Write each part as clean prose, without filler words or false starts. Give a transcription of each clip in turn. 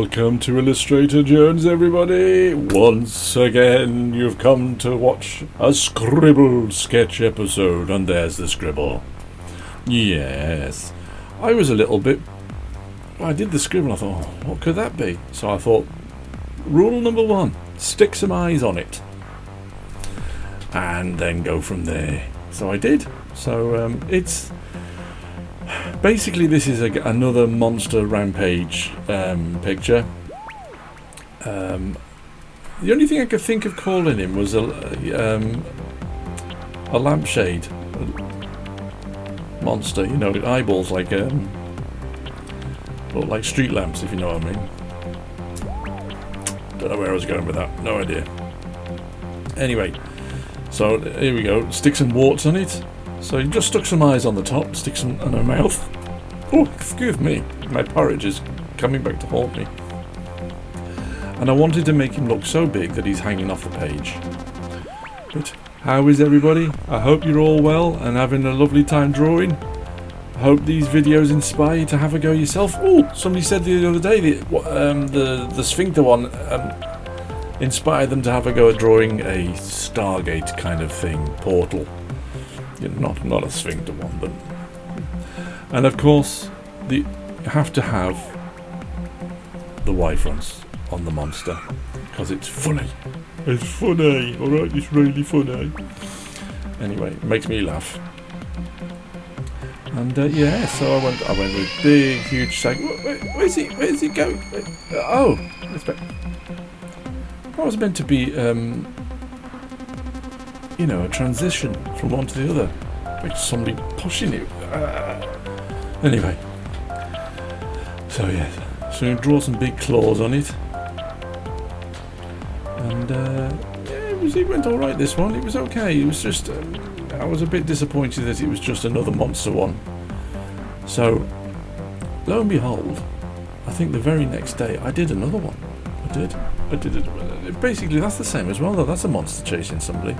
Welcome to Illustrator Jones, everybody. Once again, you've come to watch a scribble sketch episode, and there's the scribble. Yes, I was a little bit... I did the scribble, I thought, oh, what could that be? So I thought, rule number one, stick some eyes on it. And then go from there. So I did. So it's... Basically, this is another monster rampage picture. The only thing I could think of calling him was a lampshade monster. You know, with eyeballs like look like street lamps, if you know what I mean. Don't know where I was going with that. No idea. Anyway, so here we go. Stick some warts on it. So you just stuck some eyes on the top, stick some on her mouth. Oh, excuse me, my porridge is coming back to haunt me. And I wanted to make him look so big that he's hanging off the page. But how is everybody? I hope you're all well and having a lovely time drawing. I hope these videos inspire you to have a go yourself. Oh, somebody said the other day the sphincter one inspired them to have a go at drawing a Stargate kind of thing, portal. Not a sphincter one, but... And of course, you have to have the Y-fronts on the monster, because it's funny. It's funny, alright, it's really funny. Anyway, it makes me laugh. And yeah, so I went with big, huge sag. Where's he going? Oh, that was meant to be, you know, a transition from one to the other, like somebody pushing it. Anyway, so yeah, so you draw some big claws on it, and yeah, it went all right. This one, it was okay. It was just I was a bit disappointed that it was just another monster one. So lo and behold, I think the very next day I did another one. I did it. Basically, that's the same as well, though. That's a monster chasing somebody.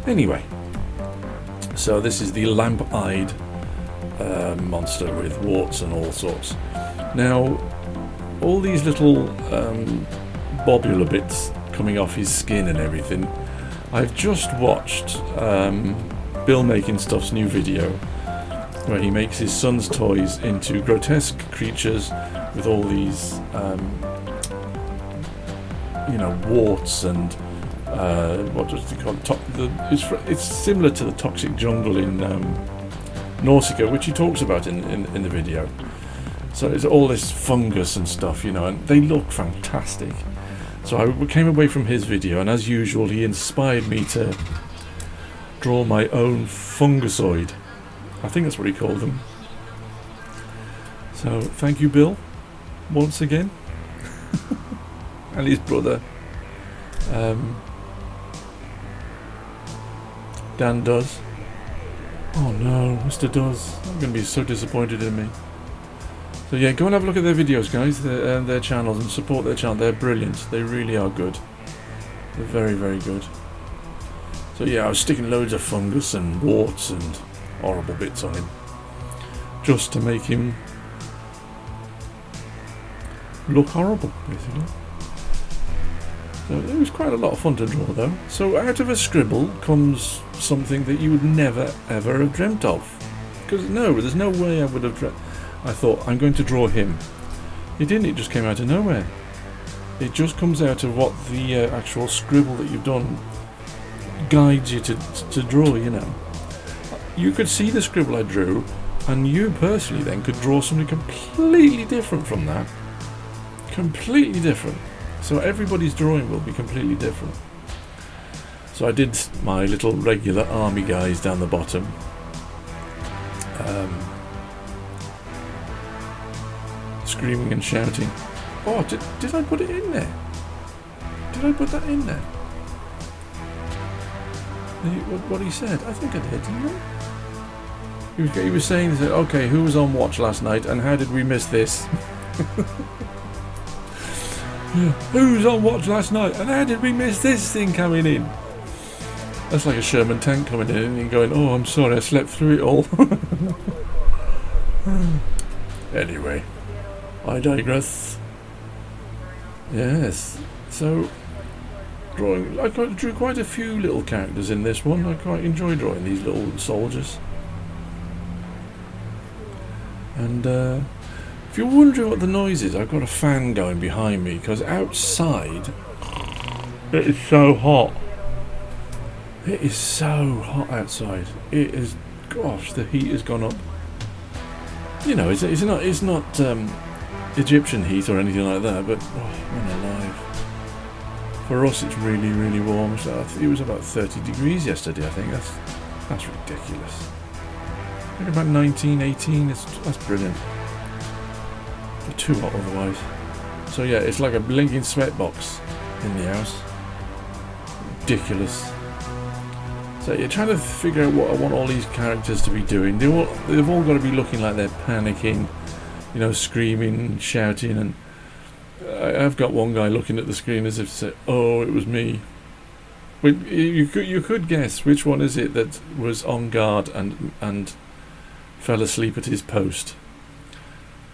Anyway, so this is the lamp-eyed monster with warts and all sorts. Now, all these little bobular bits coming off his skin and everything. I've just watched Bill Making Stuff's new video where he makes his son's toys into grotesque creatures with all these, you know, warts and what does he call it? It's similar to the toxic jungle in Nausicaa, which he talks about in the video. So it's all this fungus and stuff, you know, and they look fantastic. So I came away from his video, and as usual, he inspired me to draw my own fungusoid. I think that's what he called them. So thank you, Bill, once again, and his brother. Dan does. Oh no, Mr. Does. I'm going to be so disappointed in me. So yeah, go and have a look at their videos, guys, their channels, and support their channel. They're brilliant. They really are good. They're very, very good. So yeah, I was sticking loads of fungus and warts and horrible bits on him, just to make him look horrible, basically. So it was quite a lot of fun to draw, though. So out of a scribble comes something that you would never ever have dreamt of. Because no, there's no way I would have dreamt. I thought, I'm going to draw him. It didn't, it just came out of nowhere. It just comes out of what the actual scribble that you've done guides you to draw, you know. You could see the scribble I drew, and you personally then could draw something completely different from that. Completely different. So everybody's drawing will be completely different. So I did my little regular army guys down the bottom. Screaming and shouting. Oh, did I put it in there? Did I put that in there? What he said? I think I did, didn't I? He was saying, okay, who was on watch last night and how did we miss this? Yeah, who was on watch last night and how did we miss this thing coming in? That's like a Sherman tank coming in and going, oh, I'm sorry, I slept through it all. Anyway, I digress. Yes, so I drew quite a few little characters in this one. I quite enjoy drawing these little soldiers. And if you're wondering what the noise is, I've got a fan going behind me because outside it is so hot. It is so hot outside. It is, gosh, the heat has gone up. You know, it's not Egyptian heat or anything like that, but man alive. For us, it's really, really warm. So I think it was about 30 degrees yesterday. I think that's ridiculous. I think about 19, 18. That's brilliant. But too hot otherwise. So yeah, it's like a blinking sweatbox in the house. Ridiculous. So you're trying to figure out what I want all these characters to be doing. They've all got to be looking like they're panicking, you know, screaming, shouting, and I've got one guy looking at the screen as if to say, "Oh, it was me." But you could guess which one is it that was on guard and fell asleep at his post.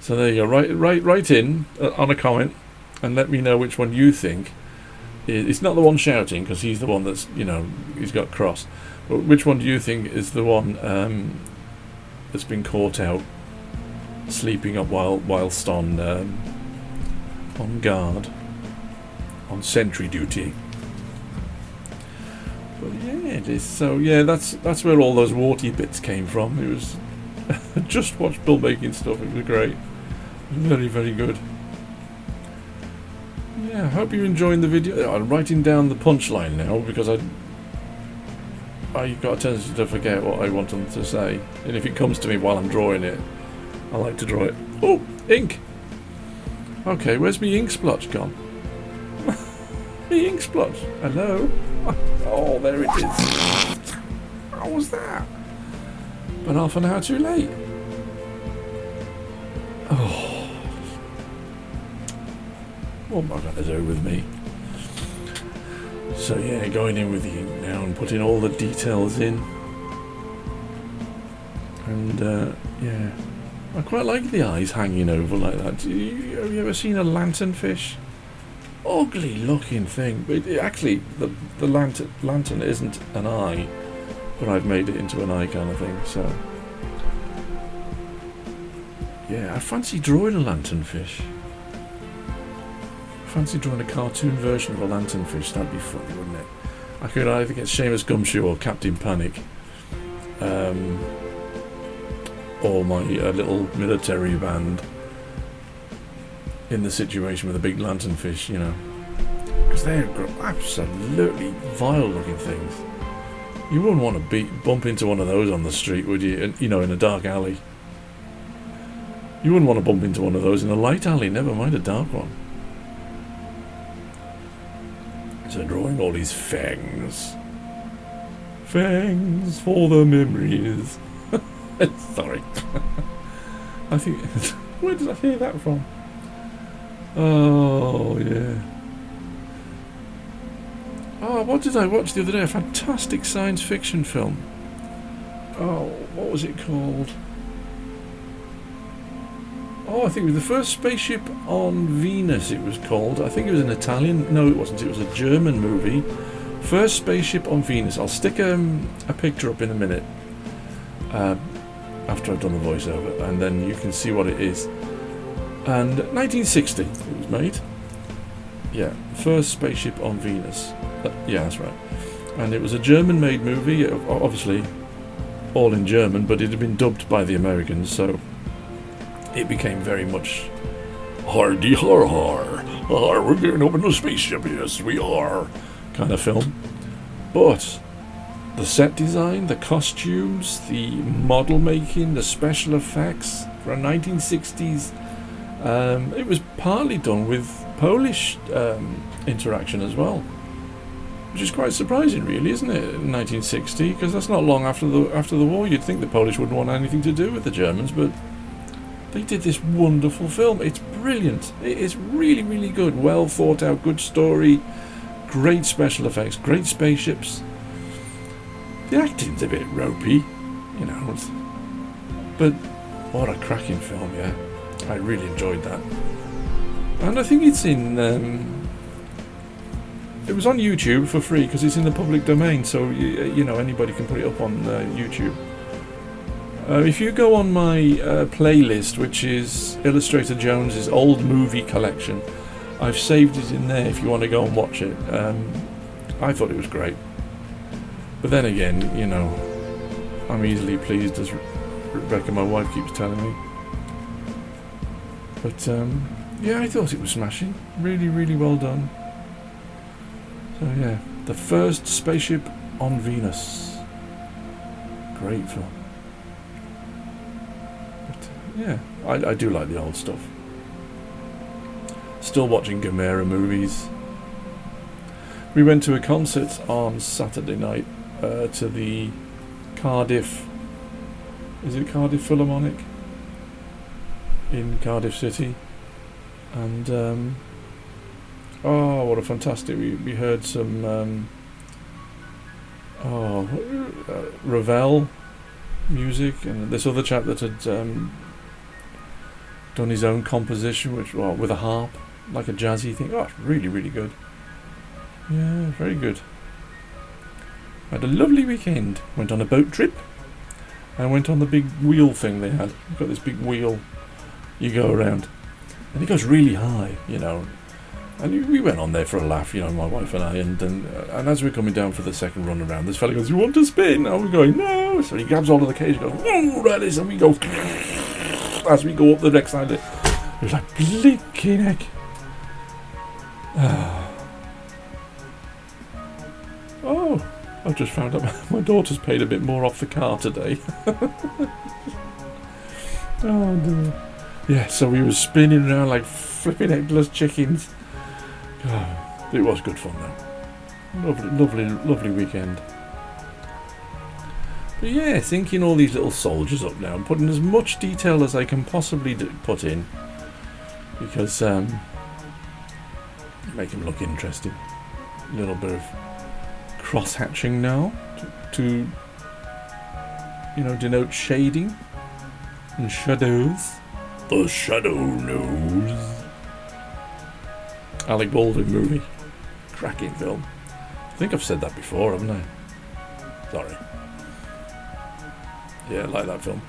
So there you go. Write in on a comment and let me know which one you think. It's not the one shouting because he's the one that's, you know, he's got cross. But which one do you think is the one that's been caught out sleeping up whilst on guard, on sentry duty? But yeah, it is. So yeah, that's where all those warty bits came from. It was just watched Bill making stuff. It was great, very, very good. Yeah, I hope you're enjoying the video. I'm writing down the punchline now because I got a tendency to forget what I want them to say, and if it comes to me while I'm drawing it, I like to draw it. Oh, ink. Okay, where's me ink splotch gone? Me ink splotch. Hello. Oh, there it is. How was that? But half an hour too late. Oh. What am I going to do with me? So yeah, going in with the ink now and putting all the details in. And yeah, I quite like the eyes hanging over like that. Have you ever seen a lanternfish? Ugly looking thing, but actually the lantern isn't an eye, but I've made it into an eye kind of thing. So yeah, I fancy drawing a lanternfish. Fancy drawing a cartoon version of a lanternfish. That'd be funny, wouldn't it? I could either get Seamus Gumshoe or Captain Panic, or my little military band in the situation with a big lanternfish, you know, because they're absolutely vile-looking things. You wouldn't want to bump into one of those on the street, would you? And, you know, in a dark alley. You wouldn't want to bump into one of those in a light alley. Never mind a dark one. So drawing all these fangs. Fangs for the memories. Sorry. I think... Where did I hear that from? Oh, yeah. Oh, what did I watch the other day? A fantastic science fiction film. Oh, what was it called? Oh, I think it was the first spaceship on Venus, it was called. I think it was an Italian... No, it wasn't. It was a German movie. First spaceship on Venus. I'll stick a picture up in a minute. After I've done the voiceover. And then you can see what it is. And 1960 it was made. Yeah, first spaceship on Venus. Yeah, that's right. And it was a German-made movie. Obviously, all in German, but it had been dubbed by the Americans, so... It became very much hardy har har. We're getting up in the spaceship, yes we are, kind of film. But the set design, the costumes, the model making, the special effects for a 1960s, it was partly done with Polish interaction as well, which is quite surprising, really, isn't it? In 1960, because that's not long after the war. You'd think the Polish wouldn't want anything to do with the Germans, but they did this wonderful film. It's brilliant. It is really, really good. Well thought out, good story, great special effects, great spaceships. The acting's a bit ropey, you know, but What a cracking film, yeah. I really enjoyed that. And I think it's in... it was on YouTube for free because it's in the public domain, so you know, anybody can put it up on YouTube. If you go on my playlist, which is Illustrator Jones's old movie collection, I've saved it in there if you want to go and watch it. I thought it was great. But then again, you know, I'm easily pleased, as Rebecca, my wife, keeps telling me. But yeah, I thought it was smashing. Really, really well done. So yeah, the first spaceship on Venus. Great film. But yeah, I do like the old stuff. Still watching Gamera movies. We went to a concert on Saturday night to the Cardiff... Is it Cardiff Philharmonic? In Cardiff City. And... oh, what a fantastic... We heard some... Ravel music, and this other chap that had done his own composition, which with a harp, like a jazzy thing. Oh, it's really, really good. Yeah, very good. Had a lovely weekend. Went on a boat trip. And went on the big wheel thing they had. You've got this big wheel you go around. And it goes really high, you know. And we went on there for a laugh, you know, my wife and I. And as we're coming down for the second run around, this fella goes, "You want to spin?" And we're going, "No." So he grabs hold of the cage and goes, "No, that is." And we go, as we go up the next side. It was like, blinking heck. Oh, I've just found out my daughter's paid a bit more off the car today. Oh dear. Yeah, so we were spinning around like flipping headless chickens. Oh, it was good fun though. Lovely, lovely, lovely weekend. But yeah, thinking all these little soldiers up now and putting as much detail as I can possibly put in, because make them look interesting. A little bit of cross-hatching now to you know, denote shading and shadows. The shadow knows. Alec Baldwin movie. Cracking film. I think I've said that before, haven't I? Sorry. Yeah, I like that film.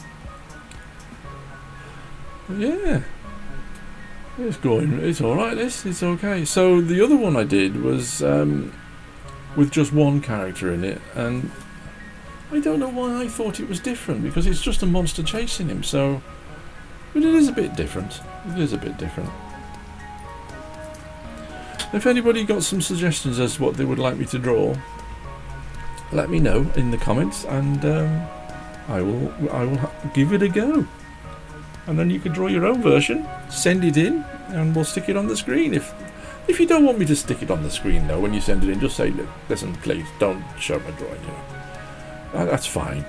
Yeah. It's going, it's alright, it's okay. So the other one I did was with just one character in it, and I don't know why I thought it was different, because it's just a monster chasing him, so... But it is a bit different. It is a bit different. If anybody got some suggestions as to what they would like me to draw, let me know in the comments, and I will give it a go. And then you can draw your own version, send it in, and we'll stick it on the screen. If you don't want me to stick it on the screen though, when you send it in, just say, "Listen, please don't show my drawing." You know, that's fine.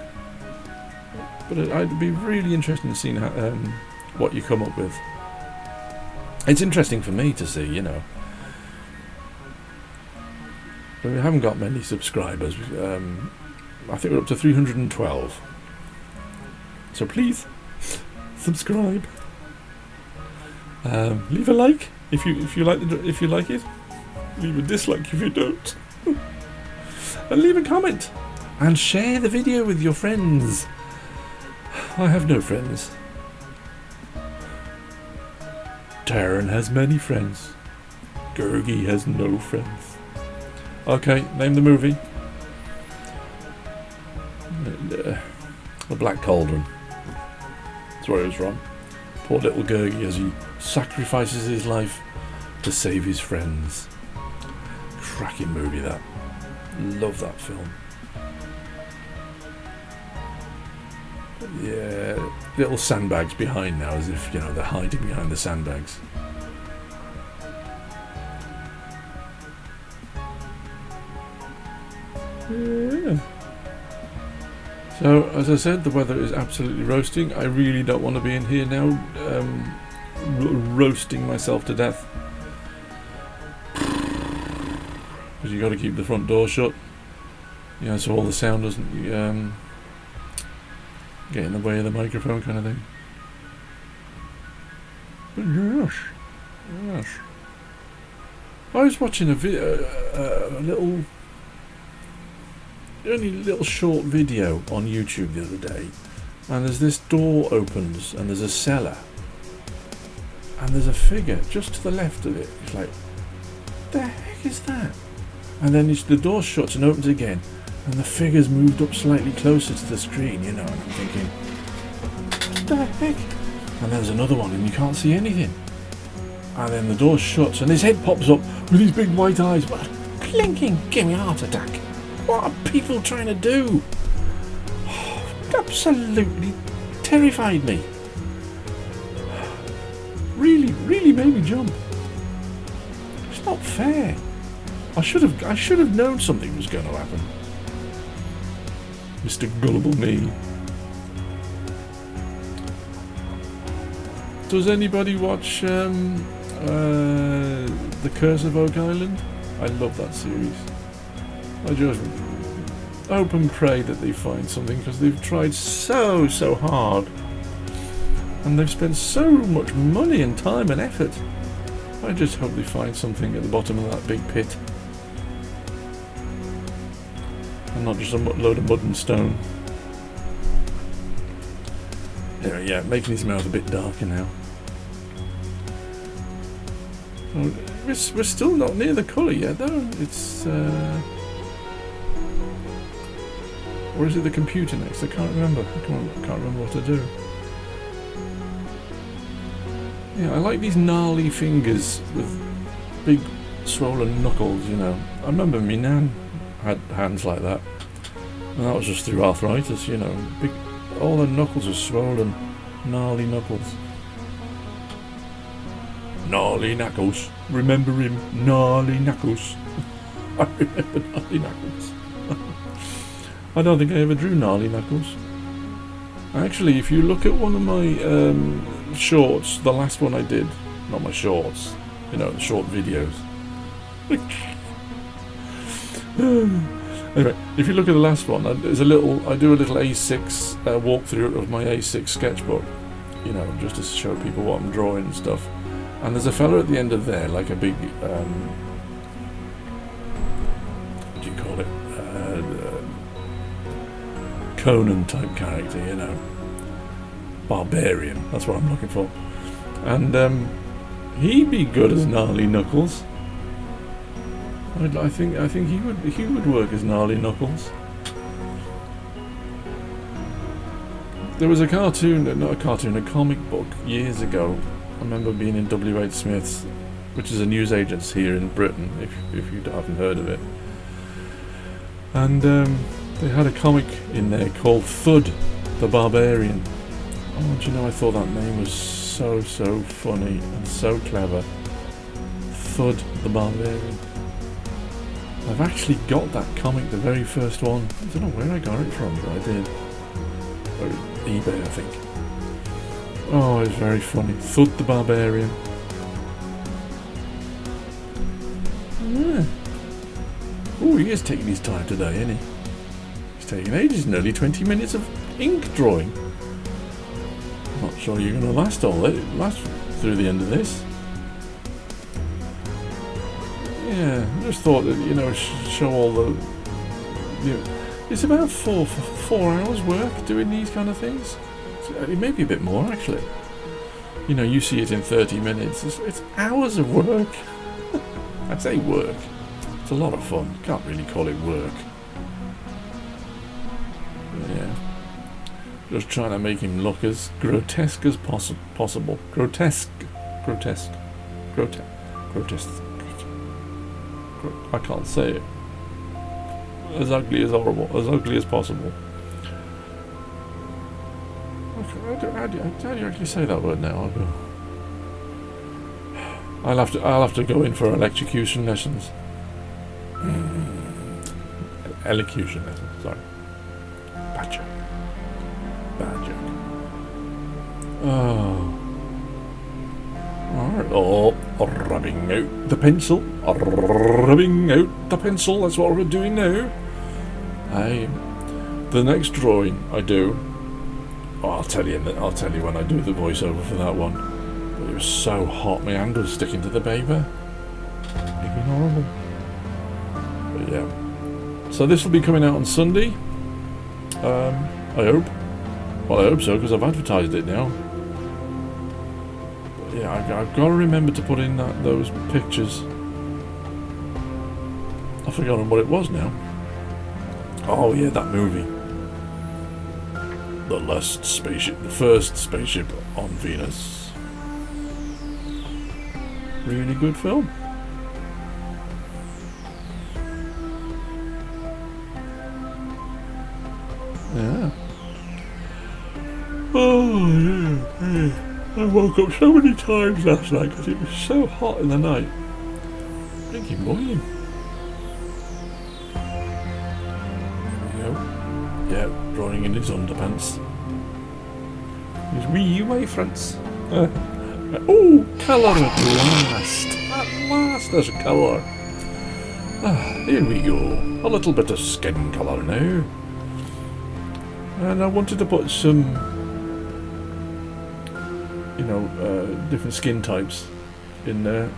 But I'd be really interested in seeing how, what you come up with. It's interesting for me to see, you know. But we haven't got many subscribers. I think we're up to 312. So please subscribe. Leave a like if you like it. Leave a dislike if you don't. And leave a comment. And share the video with your friends. I have no friends. Darren has many friends. Gergie has no friends. Okay, name the movie. The Black Cauldron. That's where it was from. Poor little Gergie as he sacrifices his life to save his friends. Cracking movie that. Love that film. Yeah, little sandbags behind now, as if, you know, they're hiding behind the sandbags. Yeah. So, as I said, the weather is absolutely roasting. I really don't want to be in here now, roasting myself to death. Because you got to keep the front door shut, you know, so all the sound doesn't get in the way of the microphone, kind of thing. But yes, yes. I was watching a little short video on YouTube the other day, and there's this door opens, and there's a cellar, and there's a figure just to the left of it. It's like, the heck is that? And then the door shuts and opens again, and the figure's moved up slightly closer to the screen, you know, and I'm thinking, what the heck? And there's another one, and you can't see anything. And then the door shuts, and his head pops up with these big white eyes. What? Blinking, give me a heart attack. What are people trying to do? Oh, absolutely terrified me. Really, really made me jump. It's not fair. I should have known something was going to happen. Mr. Gullible me. Does anybody watch The Curse of Oak Island? I love that series. I just hope and pray that they find something, because they've tried so hard, and they've spent so much money and time and effort. I just hope they find something at the bottom of that big pit, and not just a load of mud and stone. Yeah, making his mouth a bit darker now. So we're still not near the colour yet, though. It's or is it the computer next? I can't remember. I can't remember what to do. Yeah, I like these gnarly fingers with big swollen knuckles, you know. I remember my nan had hands like that, and that was just through arthritis, you know. All the knuckles are swollen, gnarly knuckles. Gnarly knuckles. Remember him, gnarly knuckles. I remember gnarly knuckles. I don't think I ever drew gnarly knuckles. Actually, if you look at one of my shorts, the last one I did, not my shorts, you know, the short videos. Anyway, if you look at the last one, I do a little A6 walkthrough of my A6 sketchbook, you know, just to show people what I'm drawing and stuff. And there's a fella at the end of there, like a big, what do you call it? Conan type character, you know. Barbarian, that's what I'm looking for. And he'd be good as Gnarly Knuckles. I think he would work as Gnarly Knuckles. There was a comic book years ago. I remember being in W.H. Smith's, which is a newsagent's here in Britain, if you haven't heard of it. And they had a comic in there called Thud the Barbarian. Oh, do you know, I thought that name was so funny and so clever. Thud the Barbarian. I've actually got that comic, the very first one. I don't know where I got it from, but I did. Or eBay, I think. Oh, it's very funny. Thud the Barbarian. Yeah. Oh, he is taking his time today, isn't he? He's taking ages, nearly 20 minutes of ink drawing. I'm not sure you're going to last through the end of this. Yeah, I just thought that, you know, show all the... You know, it's about four hours work doing these kind of things. It may be a bit more, actually. You know, you see it in 30 minutes. It's hours of work. I say work. It's a lot of fun. Can't really call it work. Yeah. Just trying to make him look as grotesque as possible. Grotesque. I can't say it. As ugly as horrible. As ugly as possible. How do you actually say that word now? I'll have to go in for electrocution lessons. Elocution lessons, sorry. Bad joke. Oh. Alright. Oh, rubbing out the pencil. Rubbing out the pencil. That's what we're doing now. The next drawing I do, I'll tell you when I do the voiceover for that one. But it was so hot, my hand was sticking to the paper. Freaking horrible. But yeah. So this will be coming out on Sunday. I hope. Well, I hope so, because I've advertised it now. But yeah, I've got to remember to put in those pictures. I've forgotten what it was now. Oh yeah, that movie. The first spaceship on Venus. Really good film. Yeah. Oh yeah. I woke up so many times last night because it was so hot in the night. Thinking boiling. Yeah, drawing in his underpants. His wee wavefronts. Oh, colour at last! At last there's a colour. Here we go. A little bit of skin colour now. And I wanted to put some, you know, different skin types in there.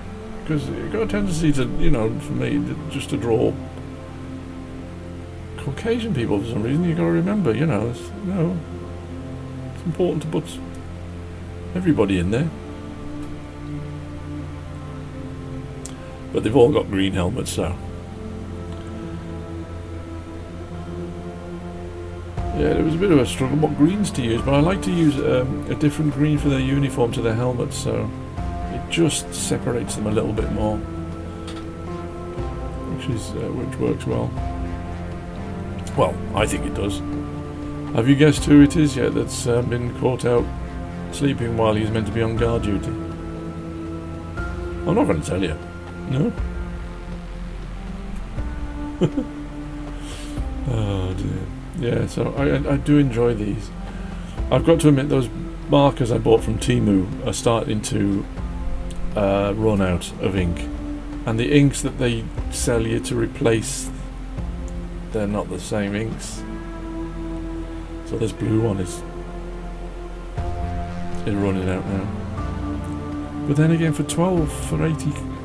Because you've got a tendency to, you know, for me, just to draw Caucasian people for some reason. You've got to remember, you know, it's important to put everybody in there. But they've all got green helmets, so yeah, it was a bit of a struggle what greens to use, but I like to use a different green for their uniform to their helmets, so it just separates them a little bit more, which works well. Well, I think it does. Have you guessed who it is yet that's been caught out sleeping while he's meant to be on guard duty? I'm not going to tell you. No? Oh dear. Yeah, so I do enjoy these. I've got to admit, those markers I bought from Temu are starting to run out of ink. And the inks that they sell you to replace, they're not the same inks. So this blue one is running out now. But then again, for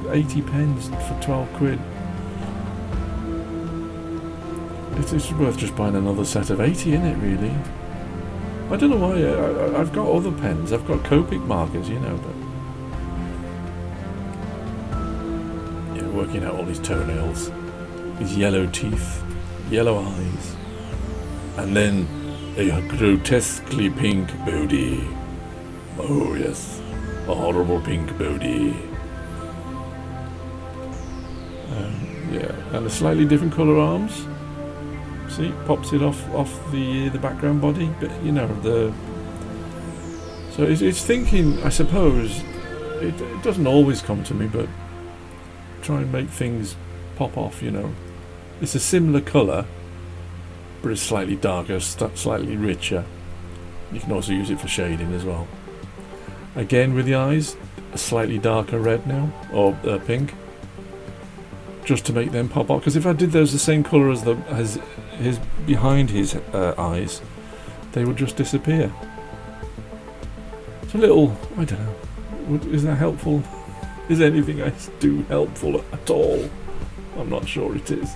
80 pence for 12 quid, it's worth just buying another set of 80, isn't it, really? I don't know why. I've got other pens. I've got Copic markers, you know, but yeah, working out all these toenails, these yellow teeth, yellow eyes, and then a grotesquely pink body. Oh yes, a horrible pink body. Yeah, and a slightly different colour arms. See, pops it off the background body, but you know so it's thinking. I suppose it doesn't always come to me, but try and make things pop off. You know, it's a similar colour, but it's slightly darker, slightly richer. You can also use it for shading as well. Again with the eyes, a slightly darker red now, or pink, just to make them pop off. Because if I did those the same colour as his behind his eyes, they would just disappear. It's a little, I don't know, is that helpful? Is anything I do helpful at all? I'm not sure it is.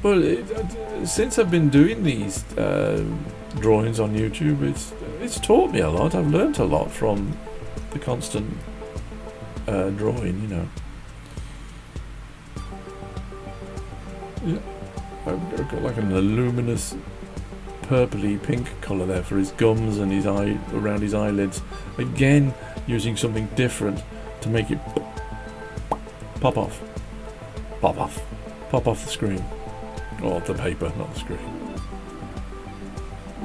But since I've been doing these drawings on YouTube, it's taught me a lot. I've learnt a lot from the constant drawing, you know. Yeah, I've got like an luminous purpley pink colour there for his gums and his eye, around his eyelids. Again, using something different to make it pop off the screen, or the paper, not the screen.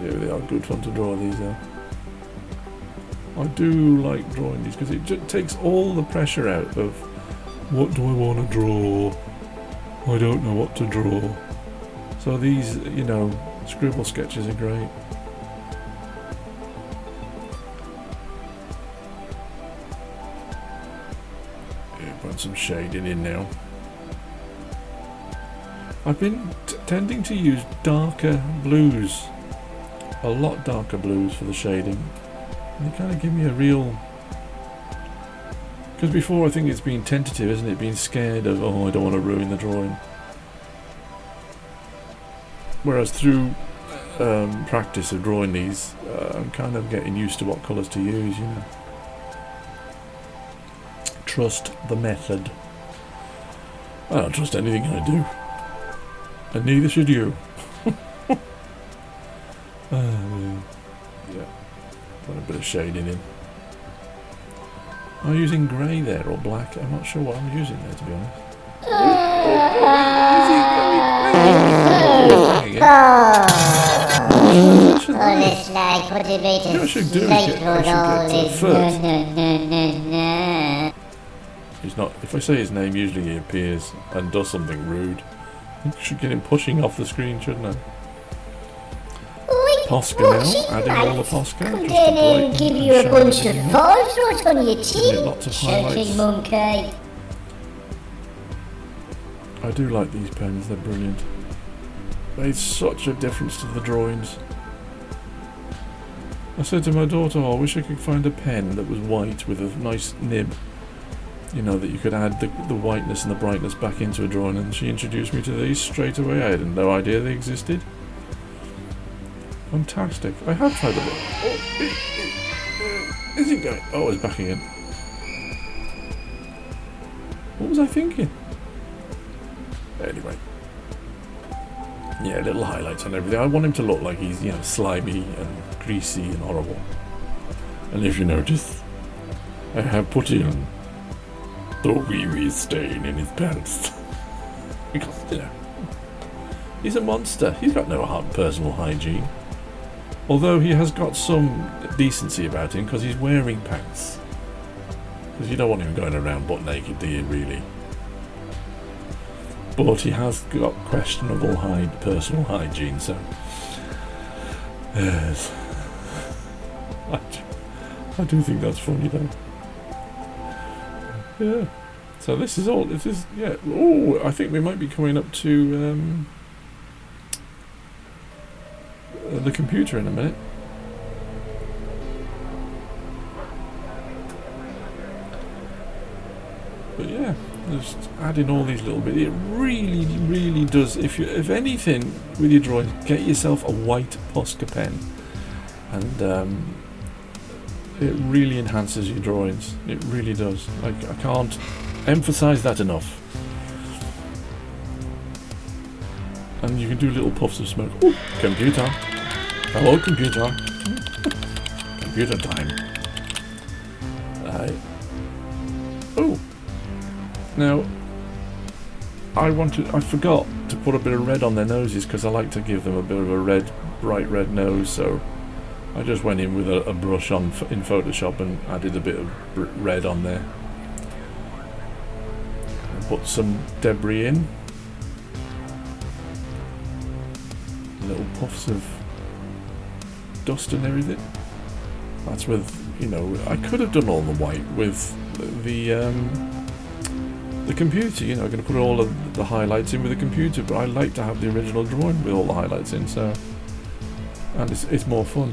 Yeah, they are good fun to draw, these are. I do like drawing these because it just takes all the pressure out of what do I want to draw. I don't know what to draw. So these, you know, scribble sketches are great. Yeah, put some shading in now. I've been tending to use darker blues a lot darker blues for the shading. And they kind of give me a real... Because before I think it's been tentative, isn't it? Being scared of, oh, I don't want to ruin the drawing. Whereas through practice of drawing these, I'm kind of getting used to what colours to use, you know. Trust the method. I don't trust anything I do. And neither should you. Yeah. Put a bit of shading in. Am I using grey there or black? I'm not sure what I'm using there, to be honest. He's not. If I say his name, usually he appears and does something rude. I should get him pushing off the screen, shouldn't I? Posca now, adding all the Posca. Gonna give you a bunch of photos on your teeth, lots of highlights. monkey. I do like these pens, they're brilliant. Made such a difference to the drawings. I said to my daughter, oh, I wish I could find a pen that was white with a nice nib. You know, that you could add the whiteness and the brightness back into a drawing, and she introduced me to these straight away. I had no idea they existed. Fantastic. I have tried them. Oh, is it going? Oh, it's back again. What was I thinking? Anyway. Yeah, little highlights and everything. I want him to look like he's, you know, slimy and greasy and horrible. And if you notice, I have put in the wee stain in his pants. Because, you know, he's a monster. He's got no personal hygiene. Although he has got some decency about him because he's wearing pants. Because you don't want him going around butt naked, do you, really? But he has got questionable personal hygiene, so... Yes. I do think that's funny, though. Yeah. So this is all... This is... Yeah. Oh, I think we might be coming up to... the computer in a minute. But yeah, just adding all these little bits. It really does. If anything with your drawing, get yourself a white Posca pen, and it really enhances your drawings. It really does. I can't emphasize that enough. And you can do little puffs of smoke. Ooh, computer. Hello, computer. Computer time. Oh. Now, I forgot to put a bit of red on their noses because I like to give them a bit of a red, bright red nose. So I just went in with a brush in Photoshop and added a bit of red on there. And put some debris in. Little puffs of dust and everything. That's with, you know, I could have done all the white with the computer, you know. I'm going to put all of the highlights in with the computer, but I like to have the original drawing with all the highlights in, so, and it's more fun.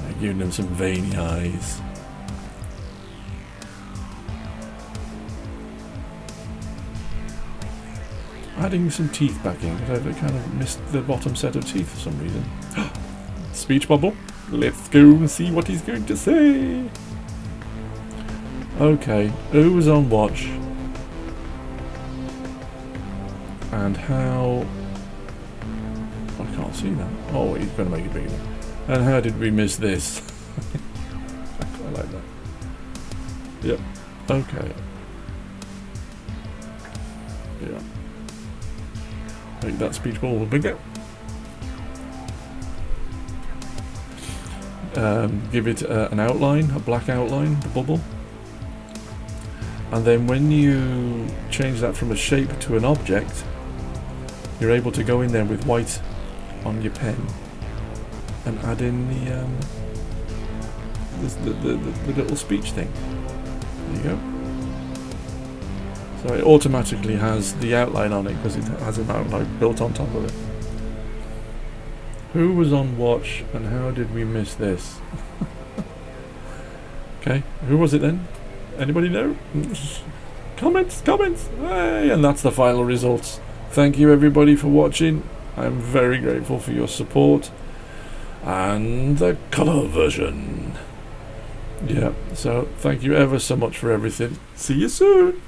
Like giving them some veiny eyes. Adding some teeth back in, because I kind of missed the bottom set of teeth for some reason. Speech bubble. Let's go and see what he's going to say. Okay, who was on watch? And how... I can't see that. Oh, he's going to make it bigger. And how did we miss this? I quite like that. Yep. Okay. Yeah. Make that speech bubble bigger. Give it an outline, a black outline, the bubble. And then when you change that from a shape to an object, you're able to go in there with white on your pen and add in the little speech thing. There you go. So it automatically has the outline on it because it has an outline built on top of it. Who was on watch and how did we miss this? Okay, who was it then? Anybody know? Comments! Hey, and that's the final results. Thank you everybody for watching. I'm very grateful for your support. And the colour version. Yeah, so thank you ever so much for everything. See you soon!